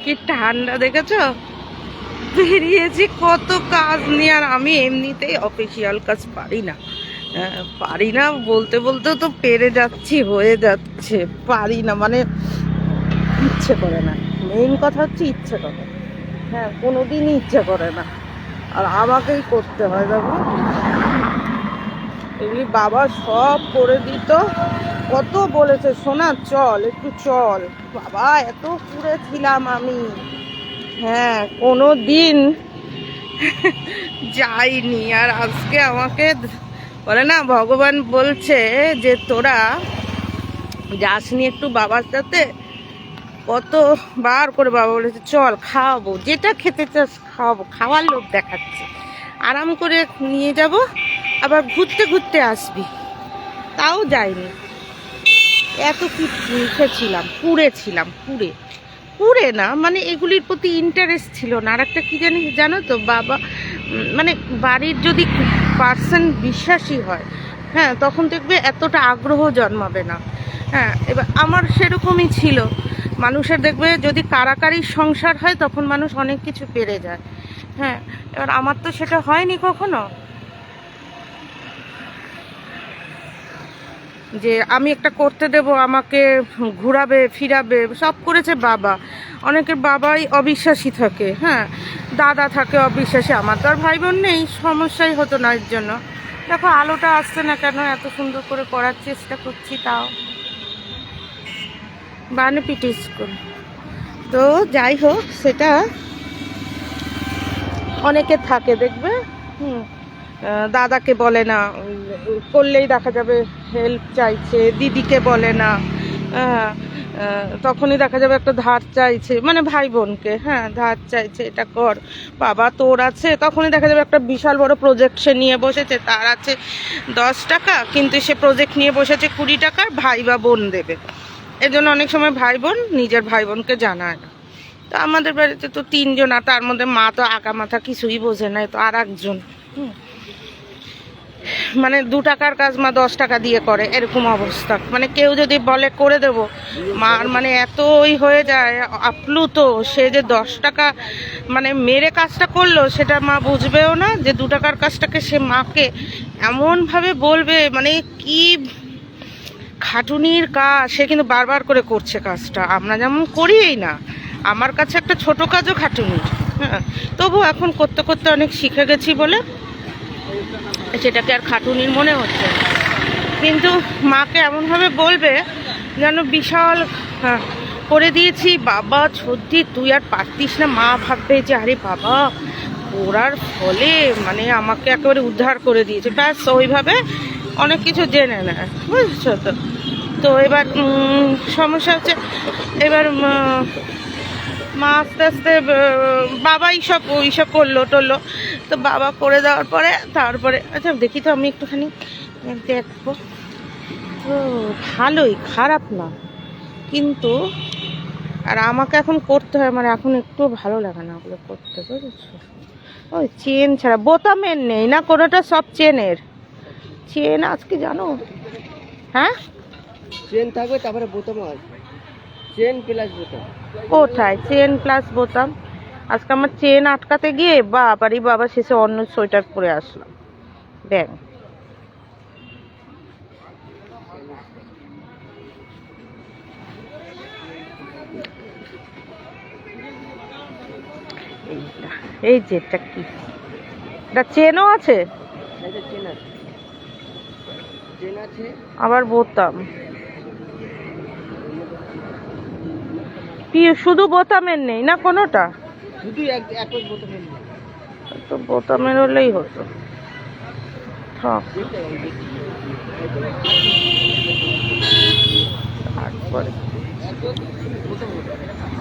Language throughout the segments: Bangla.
কি ঠান্ডা দেখেছো? বেরিয়েছি কত কাজ নিয়ে, আর আমি এমনিতেই অফিসিয়াল কাজ পারি না। পারি না বলতে বলতে তো পেরে যাচ্ছি, হয়ে যাচ্ছে, পারি না মানে ইচ্ছে করে না। মেইন কথা হচ্ছে ইচ্ছে করে, হ্যাঁ কোনোদিনই ইচ্ছে করে না, আর আমাকেই করতে হয়। দেখো এগুলি বাবা সব করে দিত, কত বলেছে সোনা চল একটু চল, বাবা এত পুড়েছিলাম আমি, হ্যাঁ কোনো দিন যাইনি। আর আজকে আমাকে বলে না, ভগবান বলছে যে তোরা যাসনি একটু বাবার সাথে, কতবার করে বাবা বলেছে চল খাওয়াবো, যেটা খেতে চাস খাওয়াবো, খাওয়ার লোভ দেখাচ্ছে, আরাম করে নিয়ে যাব, আবার ঘুরতে ঘুরতে আসবি, তাও যাইনি। এত কি লিখেছিলাম, পুড়েছিলাম, পুড়ে পুড়ে না মানে এগুলির প্রতি ইন্টারেস্ট ছিল না। আর একটা কি জানো তো বাবা, মানে বাড়ির যদি পার্সন বিশ্বাসী হয়, হ্যাঁ তখন দেখবে এতটা আগ্রহ জন্মাবে না। হ্যাঁ এবার আমার সেরকমই ছিল। মানুষের দেখবে যদি কারাকারি সংসার হয় তখন মানুষ অনেক কিছু পেরে যায়। হ্যাঁ এবার আমার তো সেটা হয়নি কখনো, যে আমি একটা করতে দেব আমাকে ঘুরাবে ফিরাবে, সব করেছে বাবা। অনেকের বাবাই অবিশ্বাসী থাকে, হ্যাঁ দাদা থাকে অবিশ্বাসী। আমার তো আর ভাই বোন নেই, সমস্যাই হতো না এর জন্য। দেখো আলোটা আসছে না কেন, এত সুন্দর করে করার চেষ্টা করছি তাও বানে পিটিস করে। তো যাই হোক, সেটা অনেকে থাকে দেখবে, দাদাকে বলে না, করলেই দেখা যাবে হেল্প চাইছে, দিদিকে বলে না, তখনই দেখা যাবে একটা ধার চাইছে, মানে ভাই বোনকে, হ্যাঁ ধার চাইছে এটা কর বাবা তোর আছে, তখনই দেখা যাবে একটা বিশাল বড় প্রজেক্ট সে নিয়ে বসেছে, তার আছে 10 টাকা, কিন্তু সে প্রজেক্ট নিয়ে বসেছে 20 টাকার, ভাই বা বোন দেবে। এর জন্য অনেক সময় ভাই বোন নিজের ভাই বোনকে জানায় না। তো আমাদের বাড়িতে তো 3জন, আর তার মধ্যে মা তো আগা মাথা কিছুই বোঝে না, তো আর একজন মানে 2 টাকার কাজ মা 10 টাকা দিয়ে করে, এরকম অবস্থা। মানে কেউ যদি বলে করে দেব, মার মানে এতই হয়ে যায় আপ্লুত, সে যে 10 টাকা মানে মেরে কাজটা করলো সেটা মা বুঝবেও না, যে 2 টাকার কাজটাকে সে মাকে এমনভাবে বলবে, মানে কি খাটুনির কাজ, সে কিন্তু বারবার করে করছে কাজটা, আমরা যেমন করিই না। আমার কাছে একটা ছোট কাজও খাটুনি, হ্যাঁ তবু এখন করতে করতে অনেক শিখে গেছি বলে সেটাকে আর খাটুনির মনে হচ্ছে। কিন্তু মাকে এমনভাবে বলবে যেন বিশাল করে দিয়েছি, বাবা সত্যি তুই আর পারতিস না, মা ভাববে যে আরে বাবা করার ফলে মানে আমাকে একেবারে উদ্ধার করে দিয়েছে, ব্যাস ওইভাবে অনেক কিছু জেনে নেয়, বুঝছো তো। তো এবার সমস্যা হচ্ছে, এবার মা আস্তে আস্তে বাবা এইসব করলো টললো, তো বাবা করে দেওয়ার পরে তারপরে আচ্ছা দেখি তো আমি একটুখানি দেখবো, তো ভালোই, খারাপ না কিন্তু। আর আমাকে এখন করতে হয়, মানে এখন একটু ভালো লাগে না ওগুলো করতে, বুঝেছো। ওই চেন ছাড়া, বোতামের নেই না কোনোটা, সব চেনের। চেন আজকে জানো, হ্যাঁ চেন থাকবে তারপরে বোতাম আসবে, চেন প্লাস বোতাম। কোথায় চেন প্লাস বোতাম? আজকে আমার চেন আটকাতে গিয়ে বাবা শেষে অন্য সোয়েটার পরে আসলাম, ব্যাং। এই যে এটা কি, এটা চেনও আছে, চেন আছে আবার বোতাম কি, শুধু বোতামের নেই না কোনোটা? শুধু এক বোতামের নেই, তো বোতামের হলেই হতো। তারপরে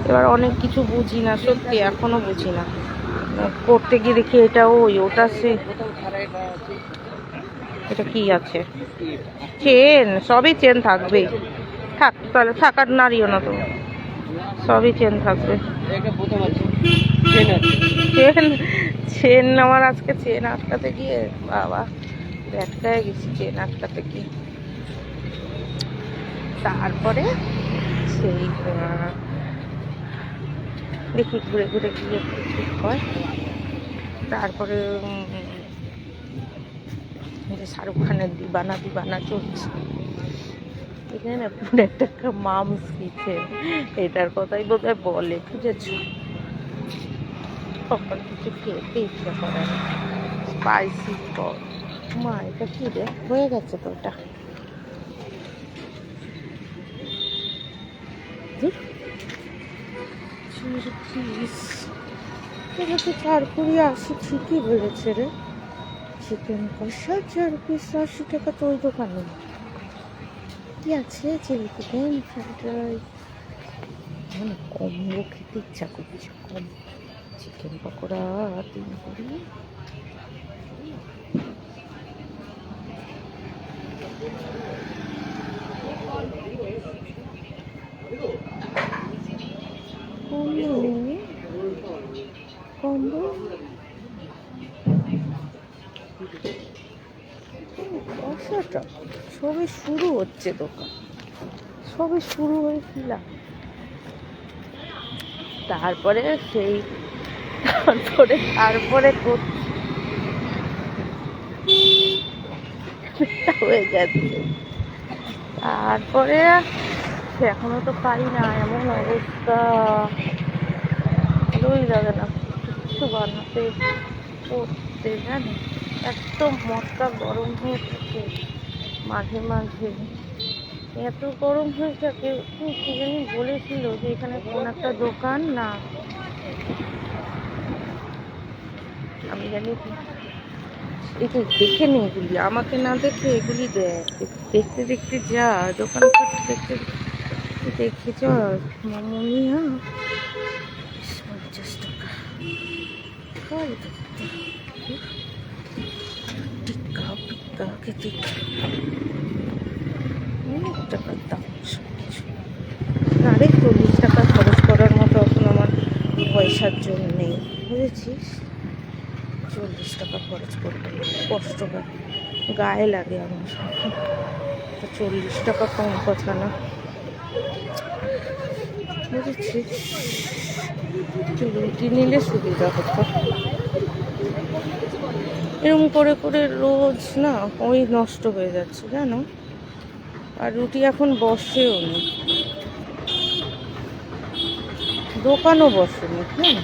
এবার অনেক কিছু বুঝি না, সত্যি এখনো বুঝি না, করতে গিয়ে দেখি এটা ওই ওটা সে, এটা কি আছে, চেন, সবই চেন থাকবে, থাক তাহলে থাকার নাড়িও না তো, সবই চেন থাকবে। চেন চেন আমার আজকে চেন আটকাতে গিয়ে বাবা ব্যাগটায় গেছি চেন আটকাতে গিয়ে। তারপরে সেই দেখি ঘুরে ঘুরে গিয়ে ঠিক হয়। তারপরে যে শাহরুখ খানের দিবানা দিবানা চলছে, এখানে না পুরো একটা মামস কিচেন, এটার কথাই বোধহয় বলে, বুঝেছো? তখন কিছু খেতে ইচ্ছা করে না। স্পাইসি পপ, মা এটা কি রে, হয়ে গেছে তো ওটা। এটা তো 480 ঠিকই বলেছে রে। চিকেন কষা 4 পিস 80 টাকা, তো ওই দোকানে কি আছে? চিলি চিকেন, ফ্রাইড রাইস, মানে কম্বো খেতে ইচ্ছা করছে। কম চিকেন পকোড়া 3 করি। কম্বো কষাটা সবে শুরু হচ্ছে দোকান, সবে শুরু হয়ে খিলাম। তারপরে সেই তারপরে হয়ে যাচ্ছে। তারপরে এখনো তো পাই না, এমন অবস্থা, ভালোই লাগে না কিছু বানাতে করতে, জানি এত মশলা গরম হয়ে থাকে মাঝে মাঝে, এত গরম হয়ে থাকে। কি জানি বলেছিল যে এখানে কোন একটা দোকান, না আমি জানি, এটা দেখে নে, এগুলি আমাকে না দেখে এগুলি দেখ, দেখতে দেখতে যা দোকান দেখতে দেখে চল। মামুনিয়া 50 টাকা, টিক্কা পিক্কা খেতে অনেক টাকার দাম সব কিছু। আরে 40 টাকা খরচ করার মতো এখন আমার পয়সার জন্য নেই, বুঝেছিস? 40 টাকা খরচ করতে কষ্ট হয়, গায়ে লাগে আমার। 40 টাকা কম কথা না, বুঝেছিস? রুটি নিলে সুবিধা হতো। এরকম করে করে রোজ না ওই নষ্ট হয়ে যাচ্ছে, জানো? আর রুটি এখন বসেও নি, দোকানও বসেনি। হ্যাঁ,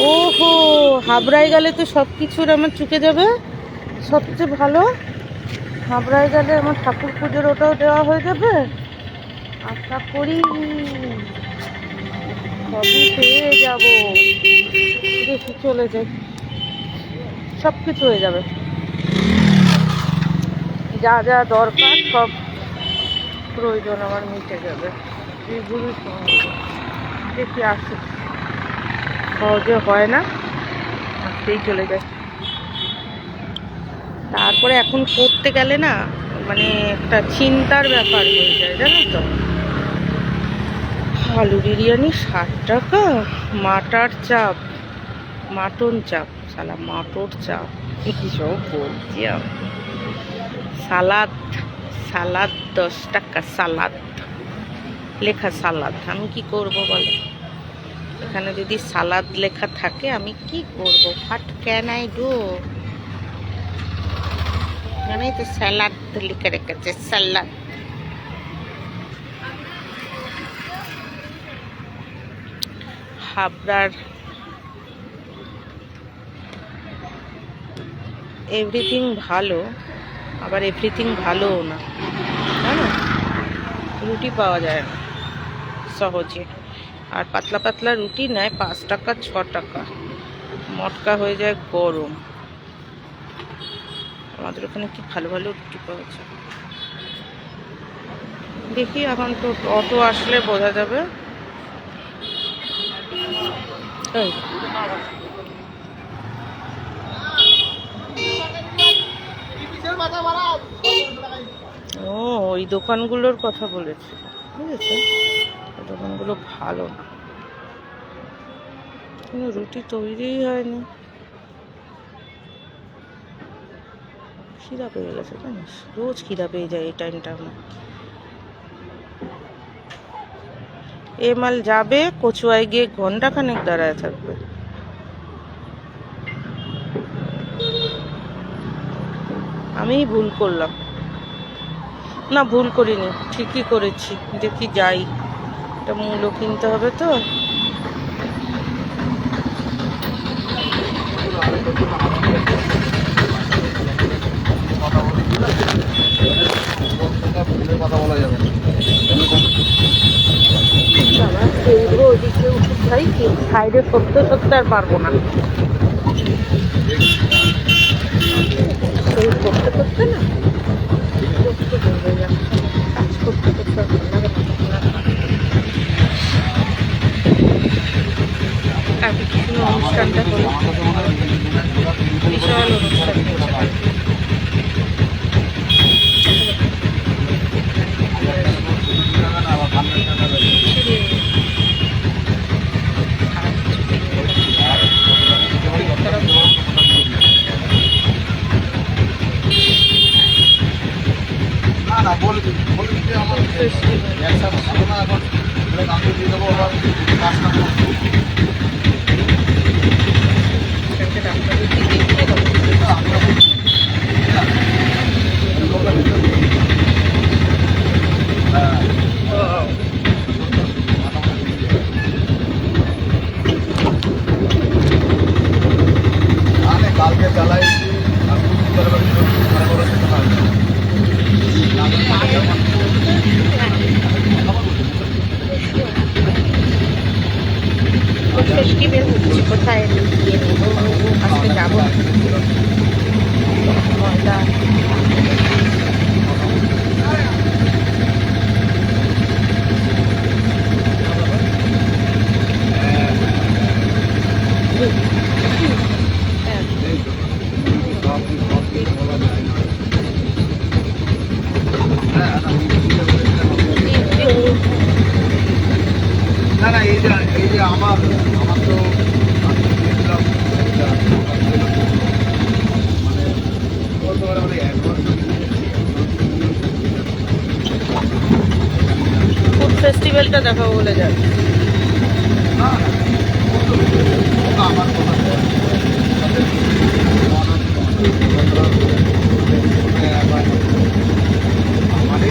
ওহো, হাবড়ায় গেলে তো সব কিছুর আমার চুকে যাবে। সবচেয়ে ভালো, হাবড়ায় গেলে আমার ঠাকুর পুজোর ওটাও দেওয়া হয়ে যাবে। আশা করি সবই পেয়ে যাবো, দেখি চলে যাই, সব কিছু হয়ে যাবে, যা যা দরকার সব প্রয়োজন আমার মিটে যাবে। এগুলি দেখি আসি, সহজে হয় না, আসতেই চলে যায়। তারপরে এখন করতে গেলে না মানে একটা চিন্তার ব্যাপার হয়ে যায়, জানো তো? আলু বিরিয়ানি 60 টাকা, মাটার চাপ, মাটন চাপ, সালা মাটর চাপ, সব বলছি আমি। সালাদ, সালাদ 10 টাকা, সালাদ লেখা সালাদ, আমি কি করব বলো? এখানে যদি সালাদ লেখা থাকে আমি কি করব? What can I do? এখানেই তো স্যালাড লিখে রেখেছে, সালাদ। হাবড়ার এভরিথিং ভালো, আবার এভরিথিং ভালোও না, জানো? রুটি পাওয়া যায় না সহজে, আর পাতলা পাতলা রুটি নেয় 5 টাকা 6 টাকা, মটকা হয়ে যায় গরম। আমাদের ওখানে কি ভালো ভালো রুটি পাওয়া যায়। দেখি এখন তো অটো আসলে বোঝা যাবে। ও, ওই দোকানগুলোর কথা বলেছিল, বুঝেছো? ওই দোকানগুলো ভালো না, কিন্তু রুটি তৈরিই হয়নি। খিদা পেয়ে গেছে, জানিস? রোজ খিদা পেয়ে যায় এই টাইমটা আমার। এ মাল যাবে, কচুয়ায় গিয়ে ঘন্টাখানেক দাঁড়ায় থাকবে। আমি ভুল করলাম না, ভুল করিনি, ঠিকই করেছি। দেখি যাই, এটা মূল্য কিনতে হবে তো। কথা বলা যাবে না। সাইডে সত্য সত্য আর পারবো না, সেই করতে করতে না বিরক্ত হয়ে যাচ্ছে। কাজ করতে করতে আর ভালো লাগে না। আর কিছু অনুষ্ঠানটা হলো, বিশাল অনুষ্ঠান হয়েছে। না না বলে দিন যে আমার ব্যবসা ভালো না, এখন আমি দিয়ে দেবো আবার কাজটা করবো। কালকে চালাই ফেস্টিভ্যাল হচ্ছে, কোথায় গিয়ে নেবো, আজকে যাবো ময়দা। না না এই যে আমার তো আমি দিয়েছিলাম একটা, মানে বলতে পারে মানে ফুড ফেস্টিভ্যালটা দেখাবো বলে যায়। আমার কথা মানে